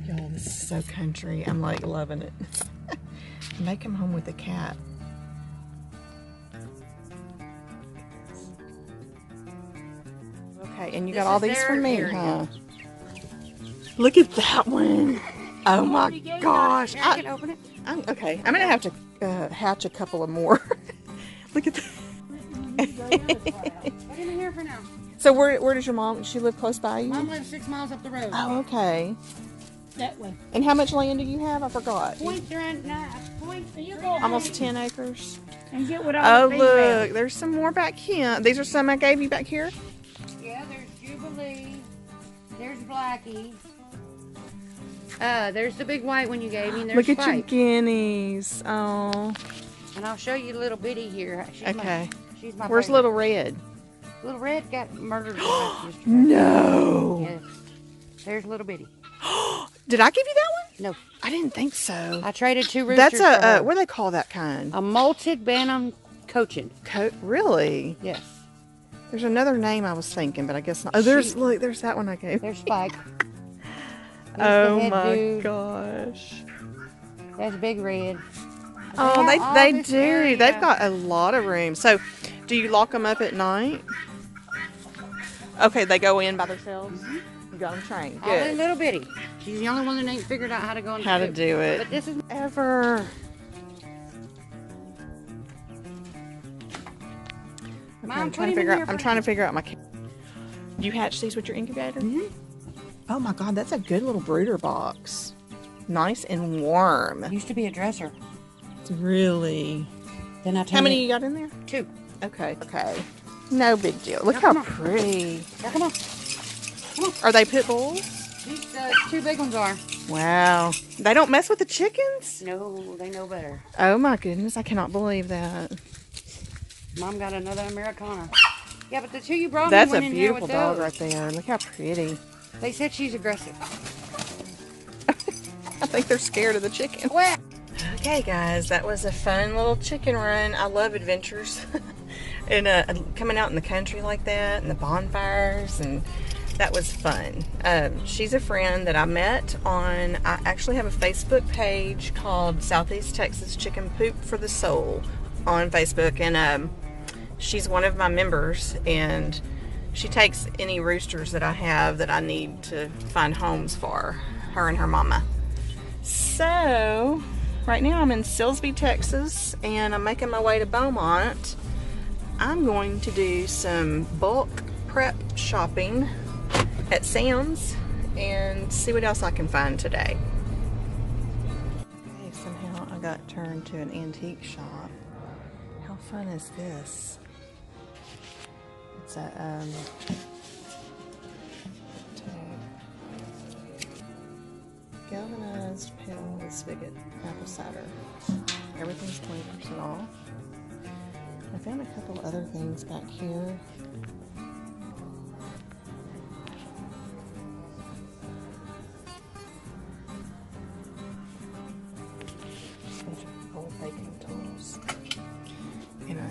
Y'all, this is so country. I'm like loving it. And they come home with a cat. Okay, and you got all these for me, huh? Look at that one. Oh my gosh. I can open it. Okay, I'm gonna have to hatch a couple of more. Look at that. Put him in here for now. So where does your mom, she live close by you? Mom lives 6 miles up the road. Oh, okay. That way. And how much land do you have? I forgot. Almost 10 acres. And get what all Oh, look, there's some more back here. These are some I gave you back here? Yeah, there's Jubilee. There's Blackie. There's the big white one you gave me. And there's Look at your Spike. guineas. Oh. And I'll show you little bitty here. Okay. She's my Where's favorite. Little Red? Little Red got murdered yesterday. No. Yes. There's little bitty. Did I give you that one? No. I didn't think so. I traded 2 roosters That's for her. what do they call that kind? A malted Bantam Cochin. Really? Yes. There's another name I was thinking, but I guess not. Oh, there's that one I gave. There's Spike. There's Oh the head my dude. gosh. That's Big Red. Oh, have all they this do. area. They've got a lot of room. So, do you lock them up at night? Okay, they go in by themselves. You got them trained. All the Good. little bitty. She's the only one that ain't figured out how to go into How to coop. do it. But this is Ever. Okay, Mom, I'm put trying him to in figure here out. I'm for trying to figure out my. You hatch these with your incubator? Mhm. Oh my God, that's a good little brooder box. Nice and warm. used to be a dresser. It's really. Then I How many you got in there? 2. Okay. Okay. No big deal. Look Now, how come on. pretty. Now, come on. Are they pit bulls? These 2 big ones are. Wow. They don't mess with the chickens? No, they know better. Oh my goodness, I cannot believe that. Mom got another Americana. Yeah, but the 2 you brought That's me a went in here beautiful with dog those. right there. Look how pretty. They said she's aggressive. I think they're scared of the chicken. Well, Okay guys, that was a fun little chicken run. I love adventures. And coming out in the country like that and the bonfires, and that was fun. She's a friend that I met on, I actually have a Facebook page called Southeast Texas Chicken Poop for the Soul on Facebook, and she's one of my members, and she takes any roosters that I have that I need to find homes for, her and her mama. So right now I'm in Silsbee, Texas, and I'm making my way to Beaumont. I'm going to do some bulk prep shopping at Sam's and see what else I can find today. Okay, somehow I got turned to an antique shop. How fun is this? It's a galvanized pail with spigot apple cider. Everything's 20% off. I found a couple other things back here. Bunch of old baking tools. And a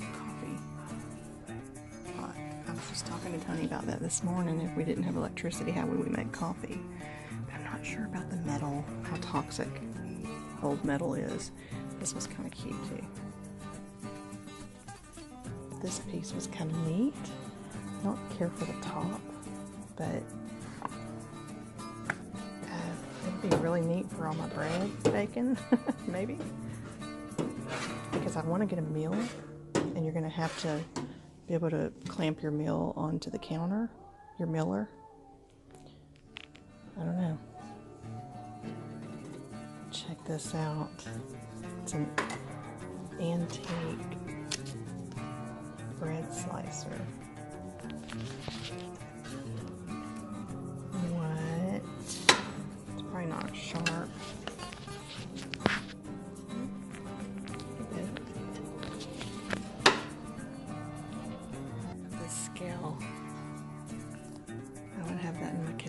coffee pot. I was just talking to Tony about that this morning. If we didn't have electricity, how would we make coffee? But I'm not sure about the metal, how toxic old metal is. This was kind of cute too. This piece was kind of neat. I don't care for the top, but it'd be really neat for all my bread baking, maybe. Because I want to get a mill, and you're going to have to be able to clamp your mill onto the counter, your miller. I don't know. Check this out. It's an antique bread slicer. What?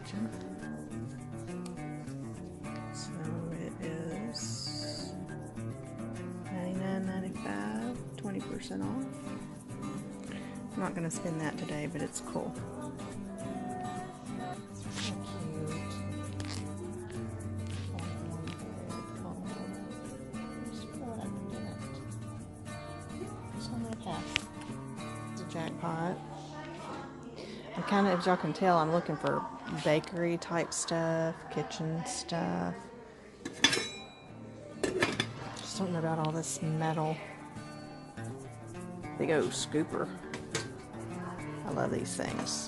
kitchen. So it is $99.95, 20% off. I'm not going to spend that today, but it's cool. So cute. It's a jackpot. I'm kind of, as y'all can tell, I'm looking for bakery type stuff, kitchen stuff. Just don't know about all this metal. Big old scooper. I love these things.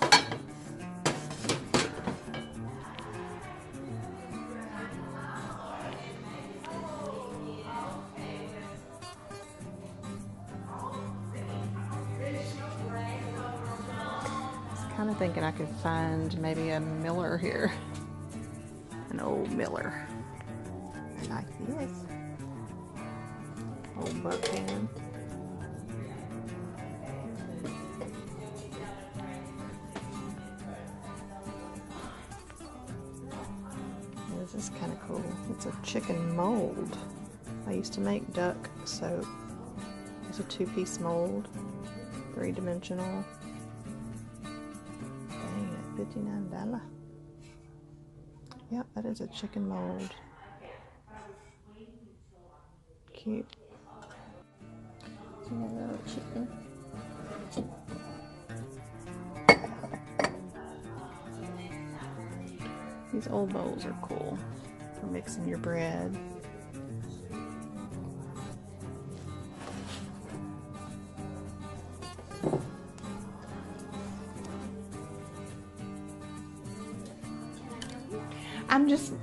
Kind of thinking I could find maybe a Miller here. An old Miller. I like this. Old buck can. This is kind of cool. It's a chicken mold. I used to make duck soap. It's a 2-piece mold. 3-dimensional. $59. Yep, that is a chicken mold. Cute. See that little chicken? These old bowls are cool for mixing your bread.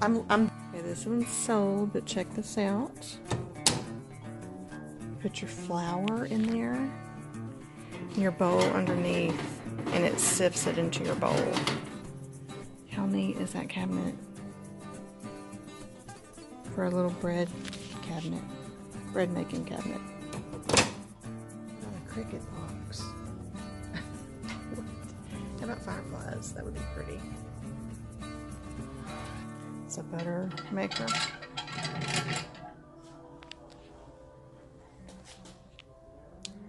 Okay, this one's sold, but check this out. Put your flour in there, in your bowl underneath, and it sifts it into your bowl. How neat is that cabinet? For a little bread cabinet, bread making cabinet. Not a cricket box. How about fireflies? That would be pretty. It's a butter maker.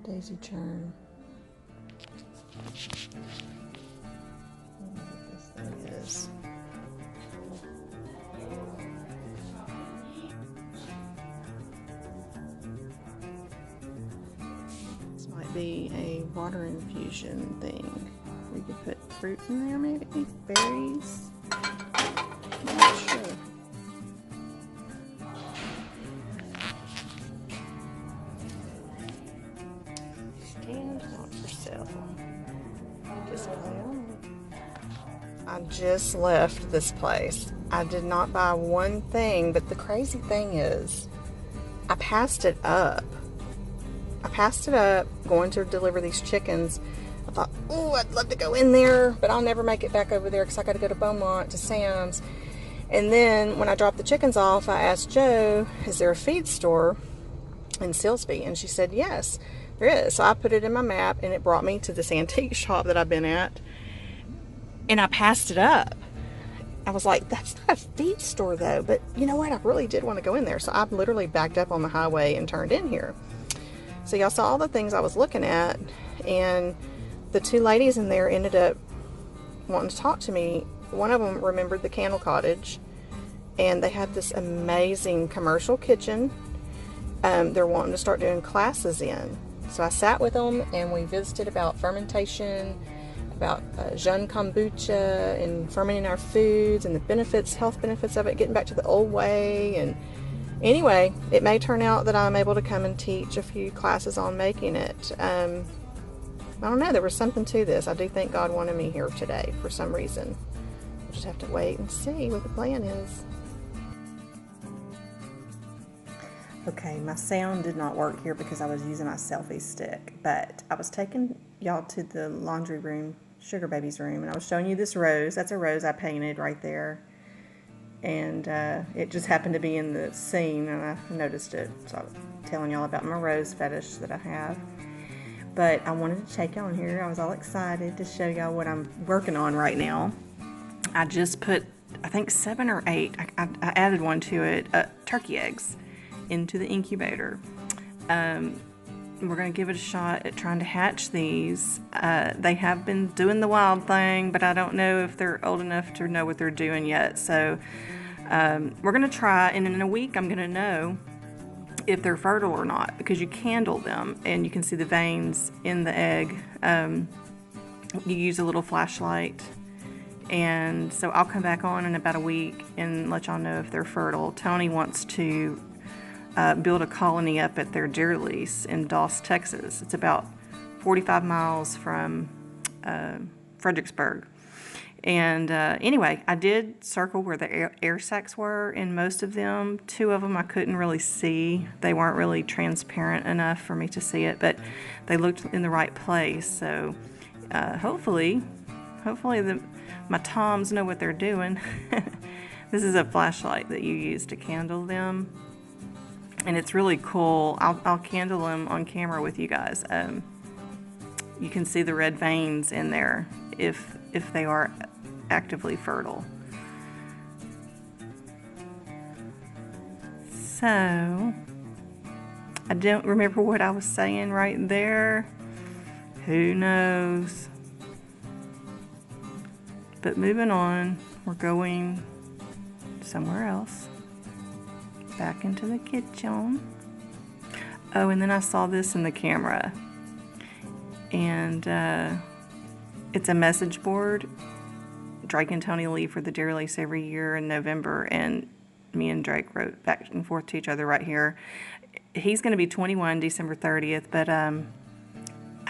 Daisy churn. I don't know what this thing is. This might be a water infusion thing. We could put fruit in there, maybe berries. I'm not sure. Stand not for sale. Display only. I just left this place. I did not buy one thing, but the crazy thing is, I passed it up. Going to deliver these chickens. I thought, oh, I'd love to go in there, but I'll never make it back over there because I got to go to Beaumont to Sam's. And then when I dropped the chickens off, I asked Jo, is there a feed store in Silsbee? And she said, yes, there is. So I put it in my map, and it brought me to this antique shop that I've been at. And I passed it up. I was like, that's not a feed store, though. But you know what? I really did want to go in there. So I literally backed up on the highway and turned in here. So y'all saw all the things I was looking at. And the two ladies in there ended up wanting to talk to me. One of them remembered the Candle Cottage, and they had this amazing commercial kitchen. They're wanting to start doing classes in. So I sat with them, and we visited about fermentation, about Jeune kombucha, and fermenting our foods, and the benefits, health benefits of it, getting back to the old way. And anyway, it may turn out that I'm able to come and teach a few classes on making it. I don't know, there was something to this. I do think God wanted me here today for some reason. We'll just have to wait and see what the plan is. Okay, my sound did not work here because I was using my selfie stick, but I was taking y'all to the laundry room, Sugar Baby's room, and I was showing you this rose. That's a rose I painted right there, and it just happened to be in the scene, and I noticed it, so I was telling y'all about my rose fetish that I have. But I wanted to take y'all in here. I was all excited to show y'all what I'm working on right now. I just put, I think 7 or 8, I added one to it, turkey eggs into the incubator. We're going to give it a shot at trying to hatch these. They have been doing the wild thing, but I don't know if they're old enough to know what they're doing yet. So we're going to try, and in a week I'm going to know if they're fertile or not, because you candle them and you can see the veins in the egg. You use a little flashlight, and so I'll come back on in about a week and let y'all know if they're fertile. Tony wants to build a colony up at their deer lease in Doss, Texas. It's about 45 miles from Fredericksburg. And anyway, I did circle where the air sacs were in most of them. 2 of them I couldn't really see. They weren't really transparent enough for me to see it, but they looked in the right place. So hopefully my toms know what they're doing. This is a flashlight that you use to candle them, and it's really cool. I'll candle them on camera with you guys. You can see the red veins in there if they are actively fertile. So I don't remember what I was saying right there. Who knows? But moving on, we're going somewhere else. Back into the kitchen. Oh, and then I saw this in the camera. And it's a message board. Drake and Tony leave for the deer lease every year in November, and me and Drake wrote back and forth to each other right here. He's going to be 21 December 30th, but I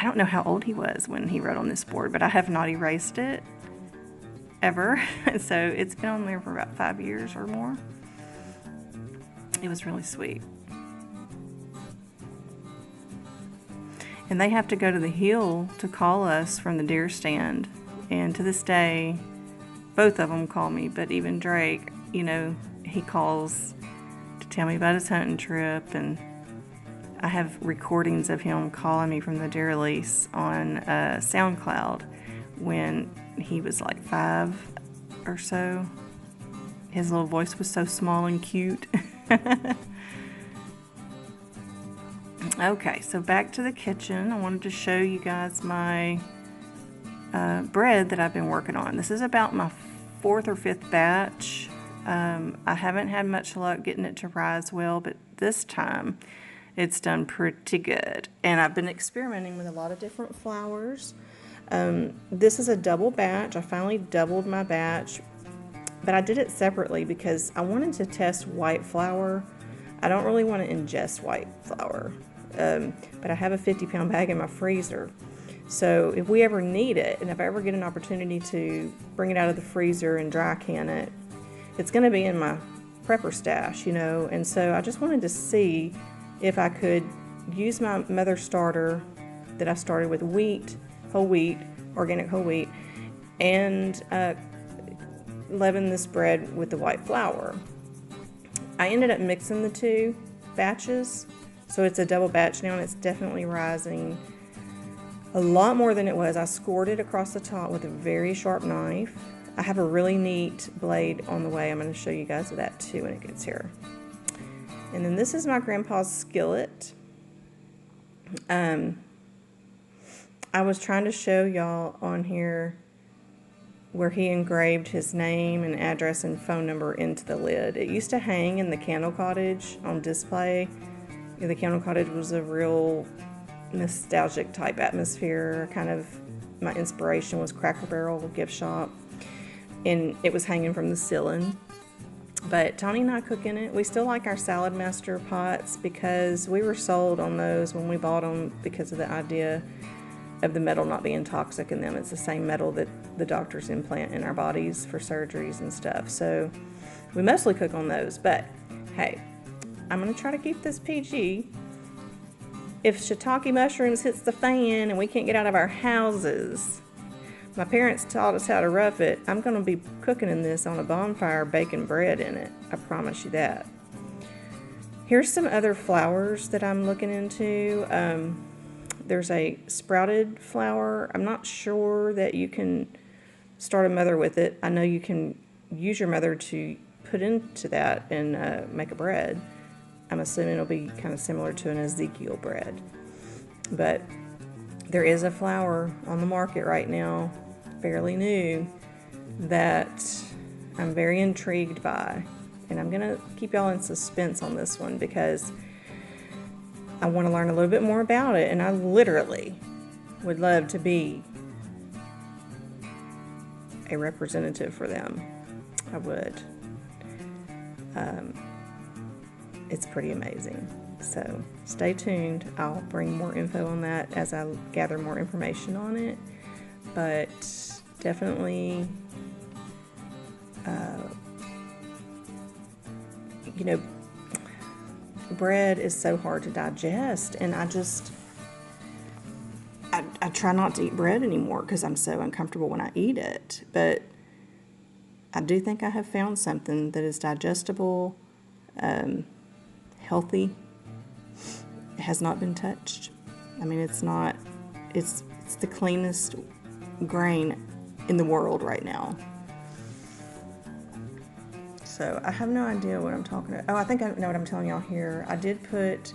don't know how old he was when he wrote on this board, but I have not erased it ever. So it's been on there for about 5 years or more. It was really sweet. And they have to go to the hill to call us from the deer stand. And to this day, both of them call me, but even Drake, you know, he calls to tell me about his hunting trip. And I have recordings of him calling me from the deer lease on SoundCloud when he was like 5 or so. His little voice was so small and cute. Okay, so back to the kitchen. I wanted to show you guys my bread that I've been working on. This is about my 4th or 5th batch. I haven't had much luck getting it to rise well, but this time it's done pretty good. And I've been experimenting with a lot of different flours. This is a double batch. I finally doubled my batch, but I did it separately because I wanted to test white flour. I don't really want to ingest white flour, but I have a 50-pound bag in my freezer. So if we ever need it, and if I ever get an opportunity to bring it out of the freezer and dry can it, it's going to be in my prepper stash, you know. And so I just wanted to see if I could use my mother starter that I started with wheat, whole wheat, organic whole wheat, and leaven this bread with the white flour. I ended up mixing the 2 batches, so it's a double batch now, and it's definitely rising a lot more than it was. I scored it across the top with a very sharp knife. I have a really neat blade on the way. I'm going to show you guys that too when it gets here. And then this is my grandpa's skillet. I was trying to show y'all on here where he engraved his name and address and phone number into the lid. It used to hang in the Candle Cottage on display. You know, the Candle Cottage was a real nostalgic type atmosphere. Kind of my inspiration was Cracker Barrel gift shop, and it was hanging from the ceiling. But Tony and I cook in it. We still like our Salad Master pots because we were sold on those when we bought them because of the idea of the metal not being toxic in them. It's the same metal that the doctors implant in our bodies for surgeries and stuff. So we mostly cook on those. But hey, I'm going to try to keep this PG. If shiitake mushrooms hits the fan and we can't get out of our houses, my parents taught us how to rough it. I'm going to be cooking in this on a bonfire, baking bread in it. I promise you that. Here's some other flours that I'm looking into. There's a sprouted flour. I'm not sure that you can start a mother with it. I know you can use your mother to put into that and make a bread. I'm assuming it'll be kind of similar to an Ezekiel bread. But there is a flour on the market right now, fairly new, that I'm very intrigued by. And I'm going to keep y'all in suspense on this one because I want to learn a little bit more about it. And I literally would love to be a representative for them. I would. It's pretty amazing. So stay tuned. I'll bring more info on that as I gather more information on it. But definitely, you know, bread is so hard to digest, and I try not to eat bread anymore because I'm so uncomfortable when I eat it. But I do think I have found something that is digestible, healthy. It has not been touched. I mean, it's the cleanest grain in the world right now. So I have no idea what I'm talking about. Oh, I think I know what I'm telling y'all here. I did put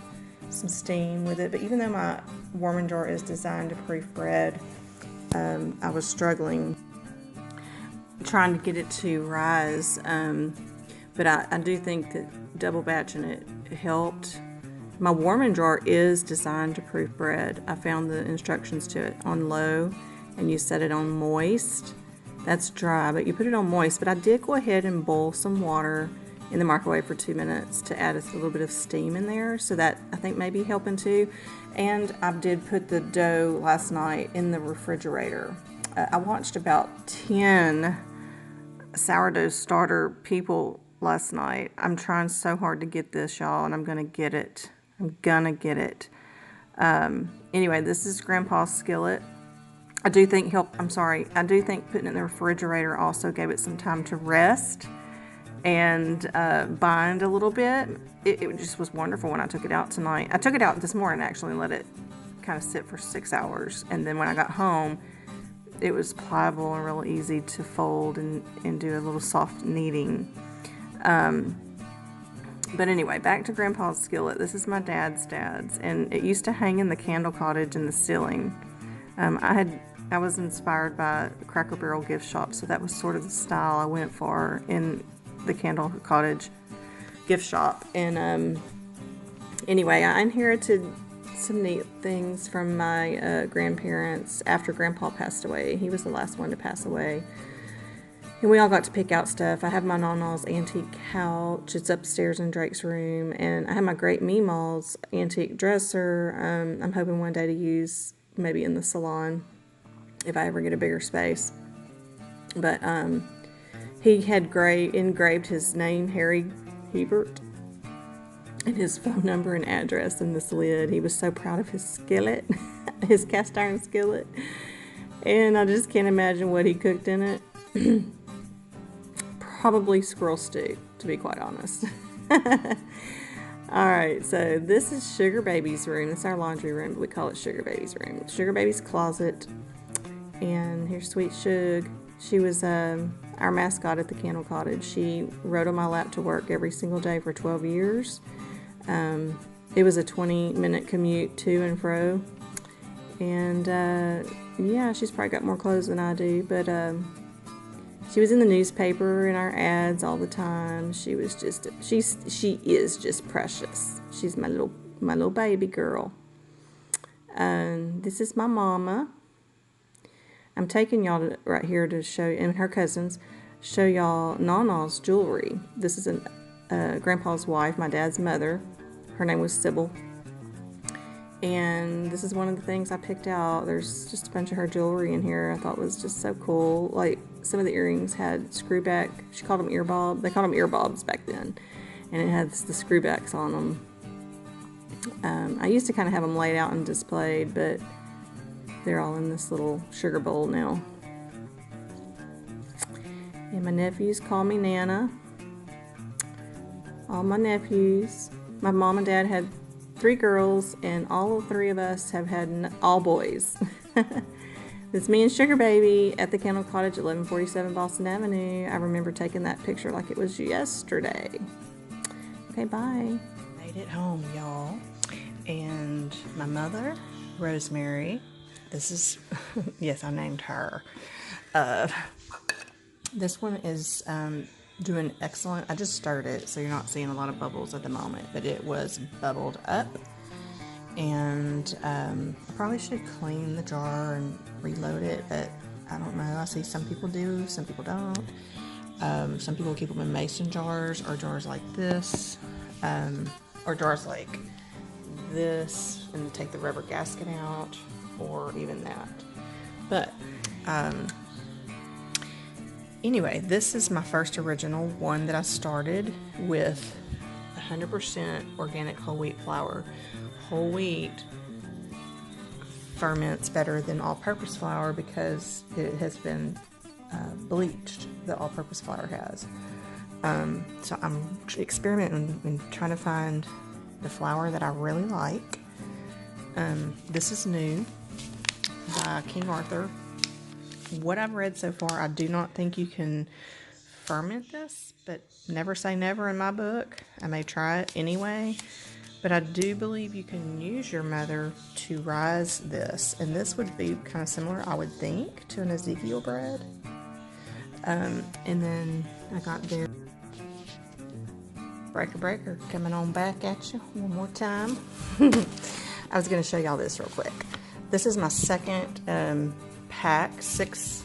some steam with it, but even though my warming jar is designed to proof bread, I was struggling trying to get it to rise. But I do think that double batching it helped. My warming jar is designed to proof bread. I found the instructions to it on low, and you set it on moist. That's dry, but you put it on moist. But I did go ahead and boil some water in the microwave for 2 minutes to add a little bit of steam in there, so that I think may be helping too. And I did put the dough last night in the refrigerator. I watched about 10 sourdough starter people last night. I'm trying so hard to get this, y'all, and I'm gonna get it. Anyway, this is Grandpa's skillet. I do think putting it in the refrigerator also gave it some time to rest and bind a little bit. It just was wonderful when I took it out tonight. I took it out this morning actually and let it kind of sit for 6 hours, and then when I got home, it was pliable and real easy to fold and do a little soft kneading. But anyway, back to Grandpa's skillet. This is my dad's, and it used to hang in the Candle Cottage in the ceiling. I was inspired by Cracker Barrel gift shop, so that was sort of the style I went for in the Candle Cottage gift shop. And anyway, I inherited some neat things from my grandparents after Grandpa passed away. He was the last one to pass away. And we all got to pick out stuff. I have my Nana's antique couch. It's upstairs in Drake's room. And I have my great Meemaw's antique dresser. I'm hoping one day to use maybe in the salon if I ever get a bigger space. But he had engraved his name, Harry Hebert, and his phone number and address in this lid. He was so proud of his skillet, his cast iron skillet. And I just can't imagine what he cooked in it. Probably squirrel stew, to be quite honest. Alright, so this is Sugar Baby's room. This is our laundry room, but we call it Sugar Baby's room. Sugar Baby's closet. And here's Sweet Shug. She was our mascot at the Candle Cottage. She rode on my lap to work every single day for 12 years. It was a 20-minute commute to and fro. And yeah, she's probably got more clothes than I do, but she was in the newspaper and our ads all the time. She is just precious. She's my little baby girl. This is my mama. I'm taking y'all right here to show, and her cousins, show y'all Nana's jewelry. This is Grandpa's wife, my dad's mother. Her name was Sybil. And this is one of the things I picked out. There's just a bunch of her jewelry in here I thought was just so cool. Like, some of the earrings had screw back. She called them earbobs. They called them earbobs back then. And it had the screw backs on them. I used to kind of have them laid out and displayed, but they're all in this little sugar bowl now. And my nephews call me Nana. All my nephews. My mom and dad had 3 girls, and all 3 of us have had all boys. It's me and Sugar Baby at the Candle Cottage, 1147 Boston Avenue. I remember taking that picture like it was yesterday. Okay, bye. Made it home, y'all. And my mother, Rosemary, this is, yes, I named her. This one is doing excellent. I just stirred it, so you're not seeing a lot of bubbles at the moment, but it was bubbled up. And I probably should clean the jar and reload it, but I don't know. I see some people do, some people don't. Some people keep them in mason jars, or jars like this, or jars like this, and take the rubber gasket out, or even that. But anyway, this is my first original one that I started with 100% organic whole wheat flour. Whole wheat ferments better than all-purpose flour because it has been bleached. The all-purpose flour has. So I'm experimenting and trying to find the flour that I really like. This is new by King Arthur. What I've read so far, I do not think you can ferment this, but never say never in my book. I may try it anyway. But I do believe you can use your mother to rise this. And this would be kind of similar, I would think, to an Ezekiel bread. And then I got their breaker coming on back at you one more time. I was going to show y'all this real quick. This is my second pack. 6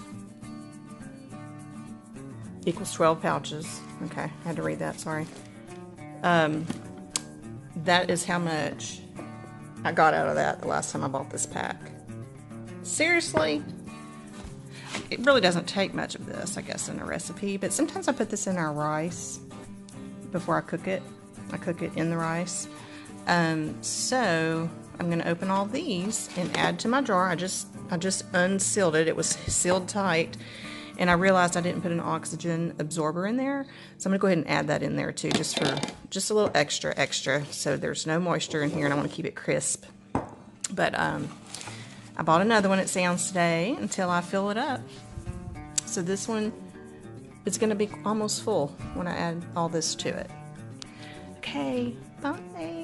equals 12 pouches. Okay, I had to read that, sorry. That is how much I got out of that the last time I bought this pack. Seriously? It really doesn't take much of this, I guess, in a recipe, but sometimes I put this in our rice before I cook it. I cook it in the rice. So I'm going to open all these and add to my jar. I just unsealed it. It was sealed tight. And I realized I didn't put an oxygen absorber in there. So I'm gonna go ahead and add that in there too, just for a little extra, so there's no moisture in here, and I wanna keep it crisp. But I bought another one at Sam's today until I fill it up. So this one is gonna be almost full when I add all this to it. Okay, bye.